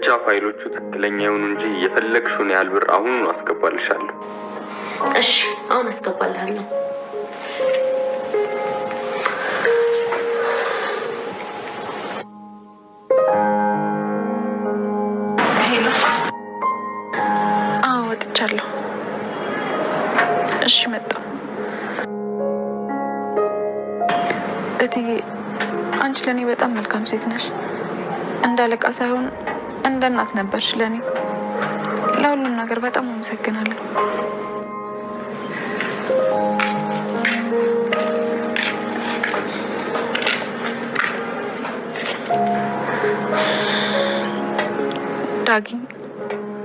ብቻ ፋይሎቹ ትክክለኛ ይሁኑ እንጂ የፈለግሽውን ያህል ብር አሁኑኑ አስገባልሻለሁ። እሺ፣ አሁን አስገባልሃለሁ። ሄሎ። አዎ፣ ወጥቻለሁ። እሺ፣ መጣሁ። እትዬ፣ አንቺ ለእኔ በጣም መልካም ሴት ነሽ። እንደ አለቃ ሳይሆን እንደ እናት ነበርሽ ለእኔ። ለሁሉም ነገር በጣም አመሰግናለሁ። ዳጊ፣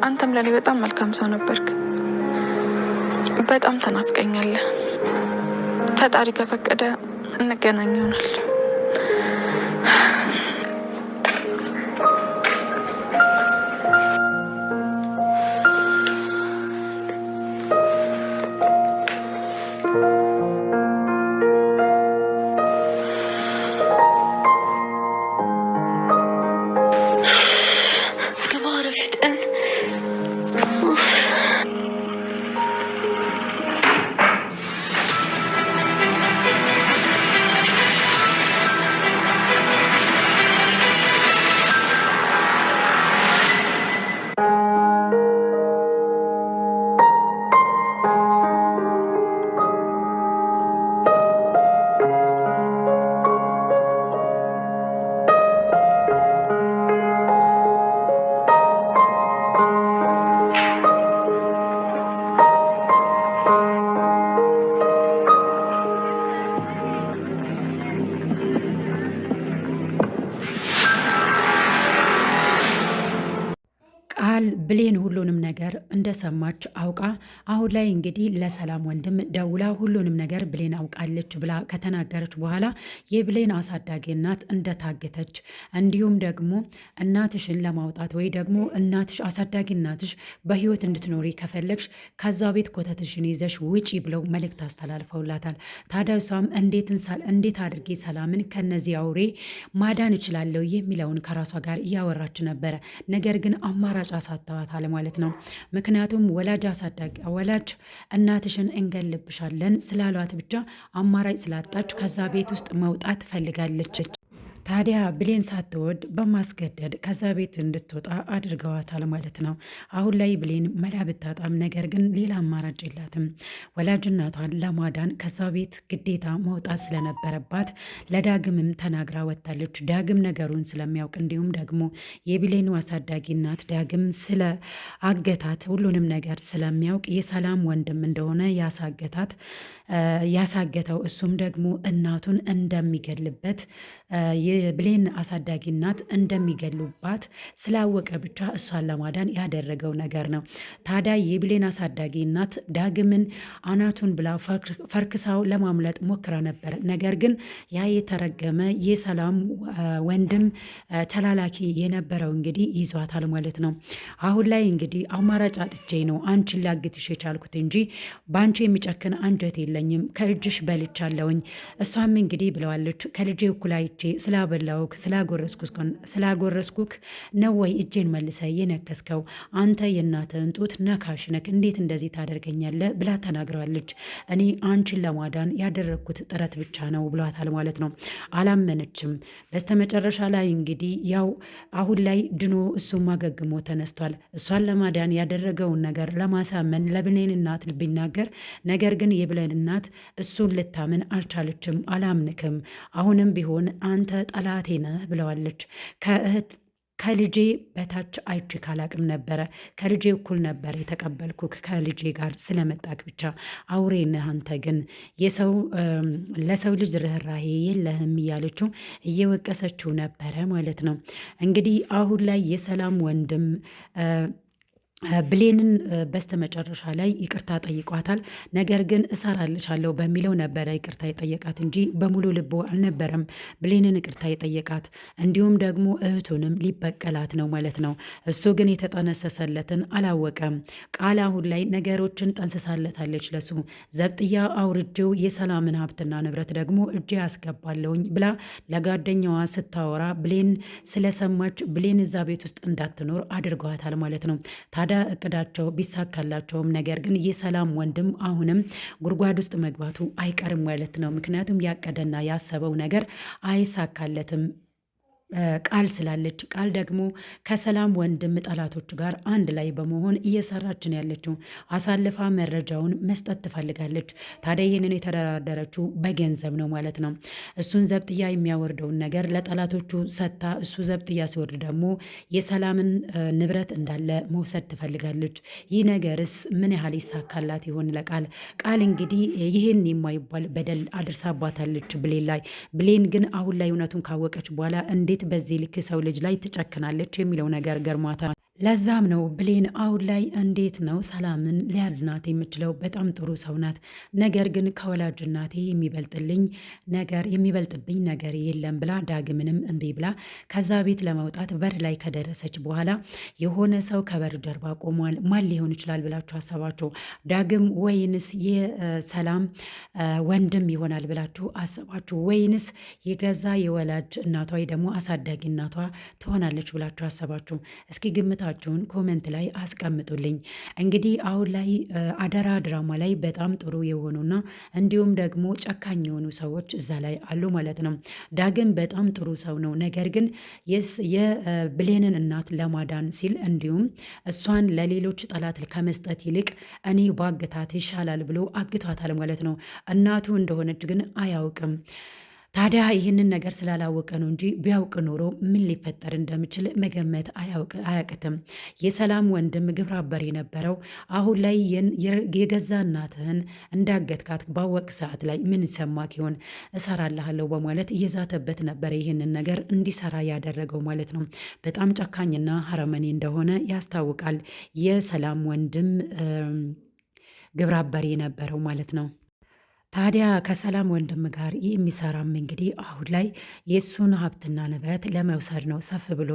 አንተም ለእኔ በጣም መልካም ሰው ነበርክ። በጣም ተናፍቀኛለህ። ፈጣሪ ከፈቀደ እንገናኝ ይሆናል። ብሌን ሁሉንም ነገር እንደሰማች አውቃ አሁን ላይ እንግዲህ ለሰላም ወንድም ደውላ ሁሉንም ነገር ብሌን አውቃለች ብላ ከተናገረች በኋላ የብሌን አሳዳጊ እናት እንደታገተች እንዲሁም ደግሞ እናትሽን ለማውጣት ወይ ደግሞ እናትሽ አሳዳጊ እናትሽ በህይወት እንድትኖሪ ከፈለግሽ ከዛ ቤት ኮተትሽን ይዘሽ ውጪ ብለው መልእክት አስተላልፈውላታል። ታዲያ እሷም እንዴት አድርጌ ሰላምን ከነዚህ አውሬ ማዳን እችላለሁ የሚለውን ከራሷ ጋር እያወራች ነበረ። ነገር ግን አማራጭ አሳተዋታል ማለት ነው። ምክንያቱም ወላጅ እናትሽን እንገልብሻለን ስላሏት ብቻ አማራጭ ስላጣች ከዛ ቤት ውስጥ መውጣት ፈልጋለች። ታዲያ ብሌን ሳትወድ በማስገደድ ከዛ ቤት እንድትወጣ አድርገዋታል ማለት ነው። አሁን ላይ ብሌን መላ ብታጣም ነገር ግን ሌላ አማራጭ የላትም። ወላጅ እናቷን ለማዳን ከዛ ቤት ግዴታ መውጣት ስለነበረባት ለዳግምም ተናግራ ወጥታለች። ዳግም ነገሩን ስለሚያውቅ እንዲሁም ደግሞ የብሌኑ አሳዳጊ እናት ዳግም ስለ አገታት ሁሉንም ነገር ስለሚያውቅ የሰላም ወንድም እንደሆነ ያሳገተው እሱም ደግሞ እናቱን እንደሚገልበት የብሌን አሳዳጊ እናት እንደሚገሉባት ስላወቀ ብቻ እሷን ለማዳን ያደረገው ነገር ነው። ታዲያ የብሌን አሳዳጊ እናት ዳግምን አናቱን ብላ ፈርክሳው ለማምለጥ ሞክራ ነበር። ነገር ግን ያ የተረገመ የሰላም ወንድም ተላላኪ የነበረው እንግዲህ ይዟታል ማለት ነው። አሁን ላይ እንግዲህ አማራጭ አጥቼ ነው አንቺን ላግትሽ የቻልኩት እንጂ በአንቺ የሚጨክን አንጀት የለኝም፣ ከእጅሽ በልቻለውኝ። እሷም እንግዲህ ብለዋለች ከልጄ እኩላይቼ ስላበላውክ ስላጎረስኩክ ነው ወይ እጄን መልሰ የነከስከው? አንተ የእናትህን ጡት ነካሽ ነክ፣ እንዴት እንደዚህ ታደርገኛለህ? ብላ ተናግረዋለች። እኔ አንቺን ለማዳን ያደረግኩት ጥረት ብቻ ነው ብሏታል ማለት ነው። አላመነችም። በስተመጨረሻ ላይ እንግዲህ ያው አሁን ላይ ድኖ እሱም አገግሞ ተነስቷል። እሷን ለማዳን ያደረገውን ነገር ለማሳመን ለብሌን እናት ቢናገር፣ ነገር ግን የብሌን እናት እሱን ልታምን አልቻለችም። አላምንክም፣ አሁንም ቢሆን አንተ ጠላቴ ነህ ብለዋለች። ከልጄ በታች አይቼ ካላቅም ነበረ፣ ከልጄ እኩል ነበር የተቀበልኩ ከልጄ ጋር ስለመጣክ ብቻ አውሬ ነህ አንተ፣ ግን ለሰው ልጅ ርኅራሄ የለህም እያለችው እየወቀሰችው ነበረ ማለት ነው። እንግዲህ አሁን ላይ የሰላም ወንድም ብሌንን በስተመጨረሻ ላይ ይቅርታ ጠይቋታል። ነገር ግን እሰራልሻለሁ በሚለው ነበረ ይቅርታ የጠየቃት እንጂ በሙሉ ልቦ አልነበረም ብሌንን ይቅርታ የጠየቃት። እንዲሁም ደግሞ እህቱንም ሊበቀላት ነው ማለት ነው። እሱ ግን የተጠነሰሰለትን አላወቀም። ቃል አሁን ላይ ነገሮችን ጠንስሳለታለች። ለሱ ዘብጥያ አውርጄው የሰላምን ሀብትና ንብረት ደግሞ እጄ ያስገባለሁኝ ብላ ለጓደኛዋ ስታወራ ብሌን ስለሰማች ብሌን እዛ ቤት ውስጥ እንዳትኖር አድርገዋታል ማለት ነው። ታዲያ እቅዳቸው ቢሳካላቸውም ነገር ግን የሰላም ወንድም አሁንም ጉድጓድ ውስጥ መግባቱ አይቀርም ማለት ነው። ምክንያቱም ያቀደና ያሰበው ነገር አይሳካለትም። ቃል ስላለች ቃል ደግሞ ከሰላም ወንድም ጠላቶች ጋር አንድ ላይ በመሆን እየሰራችን ያለችው አሳልፋ መረጃውን መስጠት ትፈልጋለች። ታዲያ ይህንን የተደራደረችው በገንዘብ ነው ማለት ነው። እሱን ዘብጥያ የሚያወርደውን ነገር ለጠላቶቹ ሰጥታ እሱ ዘብጥያ ሲወርድ ደግሞ የሰላምን ንብረት እንዳለ መውሰድ ትፈልጋለች። ይህ ነገርስ ምን ያህል ይሳካላት ይሆን? ለቃል ቃል እንግዲህ ይህን የማይባል በደል አድርሳባታለች ብሌን ላይ። ብሌን ግን አሁን ላይ እውነቱን ካወቀች በኋላ እንዴት በዚህ ልክ ሰው ልጅ ላይ ትጨክናለች የሚለው ነገር ገርሟታል። ለዛም ነው ብሌን አሁን ላይ እንዴት ነው ሰላምን ሊያድናት የምችለው? በጣም ጥሩ ሰው ናት። ነገር ግን ከወላጅ እናቴ የሚበልጥብኝ ነገር የለም ብላ ዳግምንም እምቢ ብላ ከዛ ቤት ለመውጣት በር ላይ ከደረሰች በኋላ የሆነ ሰው ከበር ጀርባ ቆሟል። ማን ሊሆን ይችላል ብላችሁ አሰባችሁ? ዳግም ወይንስ የሰላም ወንድም ይሆናል ብላችሁ አሰባችሁ? ወይንስ የገዛ የወላጅ እናቷ ወይ ደግሞ አሳዳጊ እናቷ ትሆናለች ብላችሁ አሰባችሁ? እስኪ ግምት ችሁን ኮሜንት ላይ አስቀምጡልኝ። እንግዲህ አሁን ላይ አደራ ድራማ ላይ በጣም ጥሩ የሆኑና እንዲሁም ደግሞ ጨካኝ የሆኑ ሰዎች እዛ ላይ አሉ ማለት ነው። ዳግም በጣም ጥሩ ሰው ነው። ነገር ግን የብሌንን እናት ለማዳን ሲል እንዲሁም እሷን ለሌሎች ጠላት ከመስጠት ይልቅ እኔ ባግታት ይሻላል ብሎ አግቷታል ማለት ነው። እናቱ እንደሆነች ግን አያውቅም። ታዲያ ይህንን ነገር ስላላወቀ ነው እንጂ ቢያውቅ ኖሮ ምን ሊፈጠር እንደሚችል መገመት አያቅትም። የሰላም ወንድም ግብረ አበር የነበረው አሁን ላይ የገዛ እናትህን እንዳገትካት ባወቅ ሰዓት ላይ ምን ሰማክ ይሆን? እሰራልሃለሁ በማለት እየዛተበት ነበረ ይህንን ነገር እንዲሰራ ያደረገው ማለት ነው። በጣም ጨካኝና ሀረመኔ እንደሆነ ያስታውቃል። የሰላም ወንድም ግብረ አበር የነበረው ማለት ነው። ታዲያ ከሰላም ወንድም ጋር የሚሰራም እንግዲህ አሁን ላይ የእሱን ሀብትና ንብረት ለመውሰድ ነው ሰፍ ብሎ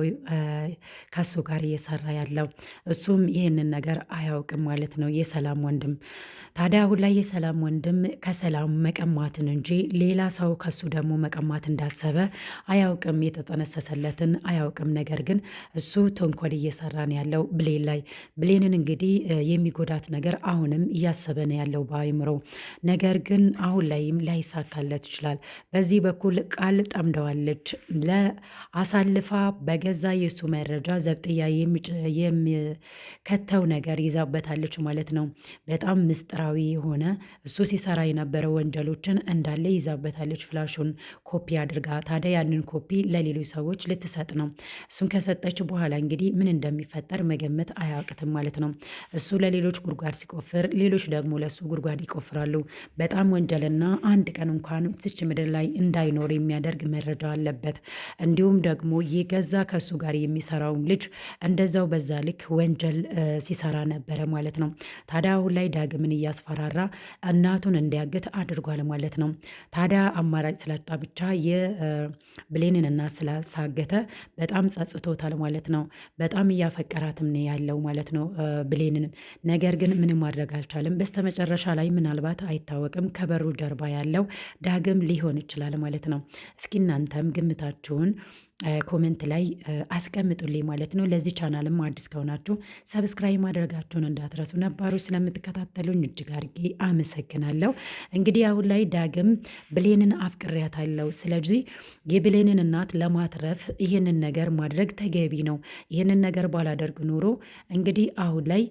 ከሱ ጋር እየሰራ ያለው። እሱም ይህንን ነገር አያውቅም ማለት ነው የሰላም ወንድም። ታዲያ አሁን ላይ የሰላም ወንድም ከሰላም መቀማትን እንጂ ሌላ ሰው ከሱ ደግሞ መቀማት እንዳሰበ አያውቅም። የተጠነሰሰለትን አያውቅም። ነገር ግን እሱ ተንኮል እየሰራ ነው ያለው ብሌን ላይ። ብሌንን እንግዲህ የሚጎዳት ነገር አሁንም እያሰበ ነው ያለው በአይምሮ። ነገር ግን አሁን ላይም ላይሳካለት ይችላል። በዚህ በኩል ቃል ጠምደዋለች። ለአሳልፋ በገዛ የሱ መረጃ ዘብጥያ የሚከተው ነገር ይዛበታለች ማለት ነው። በጣም ምስጢራዊ የሆነ እሱ ሲሰራ የነበረ ወንጀሎችን እንዳለ ይዛበታለች። ፍላሹን ኮፒ አድርጋ ታዲያ ያንን ኮፒ ለሌሎች ሰዎች ልትሰጥ ነው። እሱን ከሰጠች በኋላ እንግዲህ ምን እንደሚፈጠር መገመት አያውቅትም ማለት ነው። እሱ ለሌሎች ጉድጓድ ሲቆፍር፣ ሌሎች ደግሞ ለሱ ጉድጓድ ይቆፍራሉ። በጣም ወንጀልና አንድ ቀን እንኳን ስች ምድር ላይ እንዳይኖር የሚያደርግ መረጃ አለበት። እንዲሁም ደግሞ የገዛ ከሱ ጋር የሚሰራውን ልጅ እንደዛው በዛ ልክ ወንጀል ሲሰራ ነበረ ማለት ነው። ታዲያ አሁን ላይ ዳግምን እያስፈራራ እናቱን እንዲያግት አድርጓል ማለት ነው። ታዲያ አማራጭ ስላጣ ብቻ የብሌንን እናት ስላሳገተ በጣም ጸጽቶታል ማለት ነው። በጣም እያፈቀራትም ነው ያለው ማለት ነው ብሌንን። ነገር ግን ምንም ማድረግ አልቻለም። በስተመጨረሻ ላይ ምናልባት አይታወቅም ከበሩ ጀርባ ያለው ዳግም ሊሆን ይችላል ማለት ነው። እስኪ እናንተም ግምታችሁን ኮሜንት ላይ አስቀምጡልኝ ማለት ነው። ለዚህ ቻናልም አዲስ ከሆናችሁ ሰብስክራይብ ማድረጋችሁን እንዳትረሱ። ነባሮች ስለምትከታተሉኝ እጅግ አድርጌ አመሰግናለሁ። እንግዲህ አሁን ላይ ዳግም ብሌንን አፍቅሬያታለሁ። ስለዚህ የብሌንን እናት ለማትረፍ ይህንን ነገር ማድረግ ተገቢ ነው። ይህንን ነገር ባላደርግ ኖሮ እንግዲህ አሁን ላይ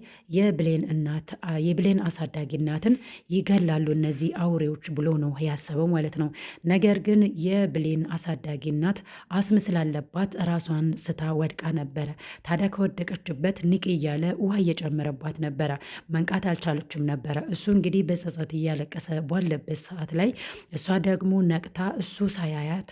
የብሌን አሳዳጊ እናትን ይገላሉ እነዚህ አውሬዎች ብሎ ነው ያሰበው ማለት ነው። ነገር ግን የብሌን አሳዳጊ እናት አስመስላ ስላለባት ራሷን ስታ ወድቃ ነበረ። ታዲያ ከወደቀችበት ንቅ እያለ ውሃ እየጨመረባት ነበረ። መንቃት አልቻለችም ነበረ። እሱ እንግዲህ በጸጸት እያለቀሰ ባለበት ሰዓት ላይ እሷ ደግሞ ነቅታ እሱ ሳያያት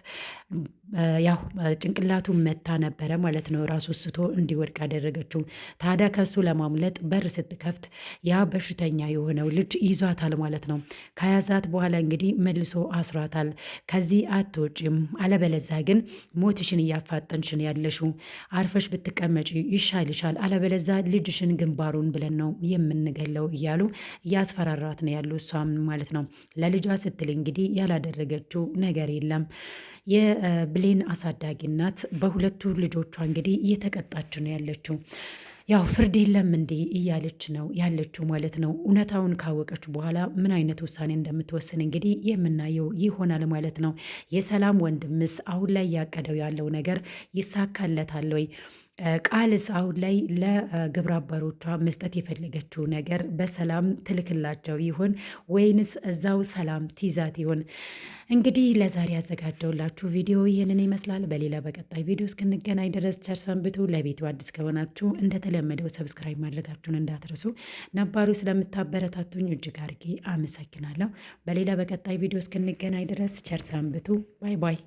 ያው ጭንቅላቱ መታ ነበረ ማለት ነው። ራሱ ስቶ እንዲወድቅ ያደረገችው። ታዲያ ከሱ ለማምለጥ በር ስትከፍት ያ በሽተኛ የሆነው ልጅ ይዟታል ማለት ነው። ከያዛት በኋላ እንግዲህ መልሶ አስሯታል። ከዚህ አትወጪም፣ አለበለዛ ግን ሞትሽን እያፋጠንሽን ያለሽው፣ አርፈሽ ብትቀመጪ ይሻልሻል፣ አለበለዛ ልጅሽን ግንባሩን ብለን ነው የምንገለው እያሉ እያስፈራራት ነው ያሉ እሷም ማለት ነው። ለልጇ ስትል እንግዲህ ያላደረገችው ነገር የለም። የብሌን አሳዳጊ እናት በሁለቱ ልጆቿ እንግዲህ እየተቀጣች ነው ያለችው። ያው ፍርድ የለም እንዴ እያለች ነው ያለችው ማለት ነው። እውነታውን ካወቀች በኋላ ምን አይነት ውሳኔ እንደምትወስን እንግዲህ የምናየው ይሆናል ማለት ነው። የሰላም ወንድምስ አሁን ላይ ያቀደው ያለው ነገር ይሳካለታል ወይ? ቃልስ አሁን ላይ ለግብረ አበሮቿ መስጠት የፈለገችው ነገር በሰላም ትልክላቸው ይሆን ወይንስ እዛው ሰላም ትይዛት ይሆን? እንግዲህ ለዛሬ ያዘጋጀውላችሁ ቪዲዮ ይህንን ይመስላል። በሌላ በቀጣይ ቪዲዮ እስክንገናኝ ድረስ ቸር ሰንብቱ። ለቤቱ አዲስ ከሆናችሁ እንደተለመደው ሰብስክራይብ ማድረጋችሁን እንዳትረሱ። ነባሩ ስለምታበረታቱኝ እጅግ አድርጌ አመሰግናለሁ። በሌላ በቀጣይ ቪዲዮ እስክንገናኝ ድረስ ቸር ሰንብቱ። ባይ ባይ።